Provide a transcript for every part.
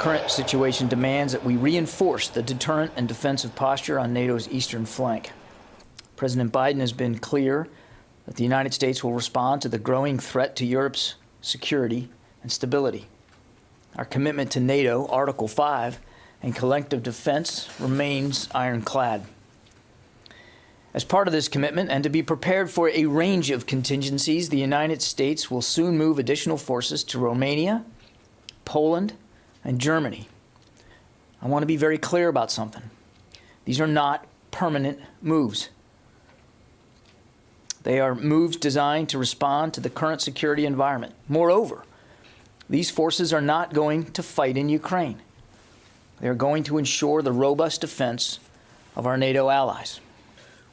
current situation demands that we reinforce the deterrent and defensive posture on NATO's eastern flank. President Biden has been clear that the United States will respond to the growing threat to Europe's security and stability. Our commitment to NATO, Article 5, and collective defense remains ironclad. As part of this commitment, and to be prepared for a range of contingencies, the United States will soon move additional forces to Romania, Poland, and Germany. I want to be very clear about something. These are not permanent moves. They are moves designed to respond to the current security environment. Moreover, these forces are not going to fight in Ukraine. They are going to ensure the robust defense of our NATO allies.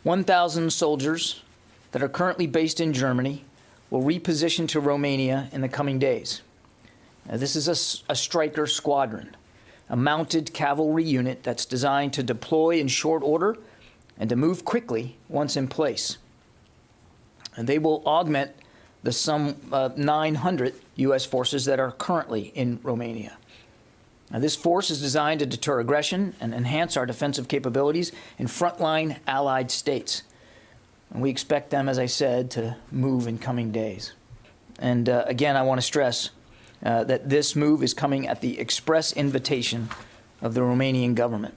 1,000 soldiers that are currently based in Germany will reposition to Romania in the coming days. Now, this is a Stryker squadron, a mounted cavalry unit that's designed to deploy in short order and to move quickly once in place. And they will augment the some 900 U.S. forces that are currently in Romania. Now, this force is designed to deter aggression and enhance our defensive capabilities in frontline allied states. And we expect them, as I said, to move in coming days. And again, I want to stress that this move is coming at the express invitation of the Romanian government.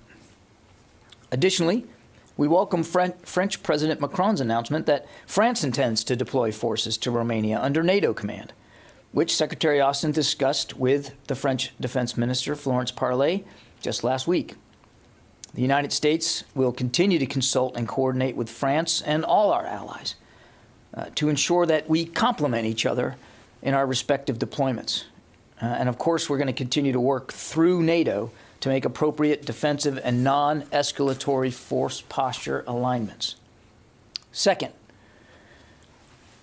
Additionally, we welcome French President Macron's announcement that France intends to deploy forces to Romania under NATO command, which Secretary Austin discussed with the French Defense Minister, Florence Parly, just last week. The United States will continue to consult and coordinate with France and all our allies to ensure that we complement each other in our respective deployments. And of course, we're going to continue to work through NATO to make appropriate defensive and non-escalatory force posture alignments. Second,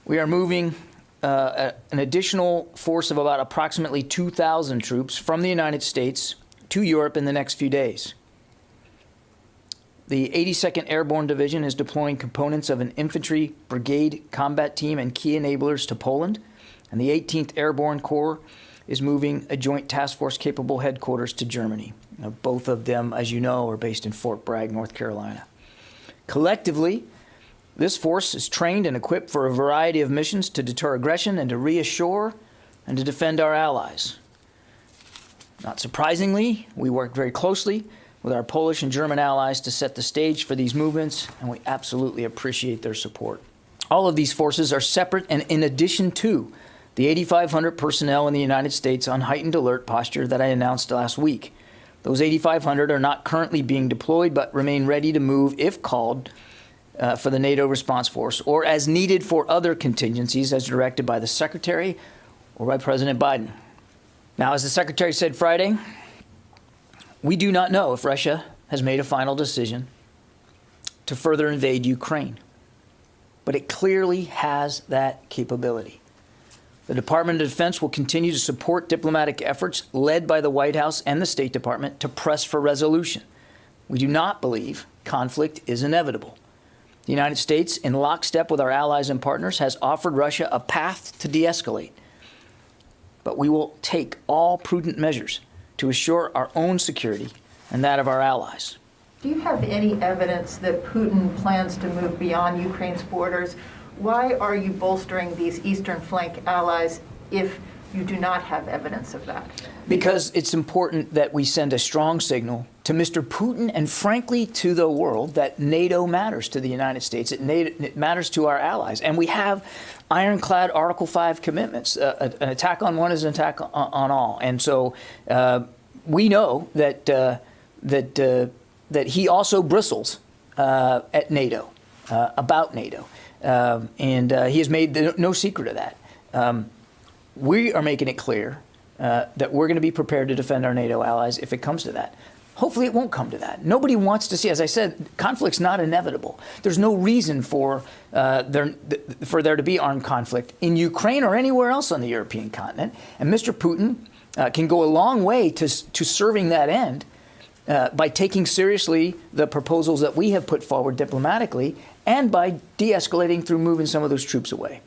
we are moving an additional force of about approximately 2,000 troops from the United States to Europe in the next few days. The 82nd Airborne Division is deploying components of an infantry brigade combat team and key enablers to Poland, and the 18th Airborne Corps is moving a joint task force capable headquarters to Germany. Now, both of them, as you know, are based in Fort Bragg, North Carolina. Collectively, this force is trained and equipped for a variety of missions to deter aggression and to reassure and to defend our allies. Not surprisingly, we worked very closely with our Polish and German allies to set the stage for these movements, and we absolutely appreciate their support. All of these forces are separate and in addition to the 8,500 personnel in the United States on heightened alert posture that I announced last week. Those 8,500 are not currently being deployed, but remain ready to move if called for the NATO response force, or as needed for other contingencies as directed by the Secretary or by President Biden. Now, as the Secretary said Friday, we do not know if Russia has made a final decision to further invade Ukraine, but it clearly has that capability. The Department of Defense will continue to support diplomatic efforts led by the White House and the State Department to press for resolution. We do not believe conflict is inevitable. The United States, in lockstep with our allies and partners, has offered Russia a path to de-escalate. But we will take all prudent measures to assure our own security and that of our allies. Do you have any evidence that Putin plans to move beyond Ukraine's borders? Why are you bolstering these eastern flank allies if you do not have evidence of that? Because it's important that we send a strong signal to Mr. Putin and, frankly, to the world that NATO matters to the United States. It matters to our allies. And we have ironclad Article 5 commitments. An attack on one is an attack on all. And so we know that he also bristles at NATO, about NATO. And he has made no secret of that. We are making it clear that we're going to be prepared to defend our NATO allies if it comes to that. Hopefully it won't come to that. Nobody wants to see, as I said, conflict's not inevitable. There's no reason for there to be armed conflict in Ukraine or anywhere else on the European continent. And Mr. Putin can go a long way to serving that end by taking seriously the proposals that we have put forward diplomatically and by de-escalating through moving some of those troops away.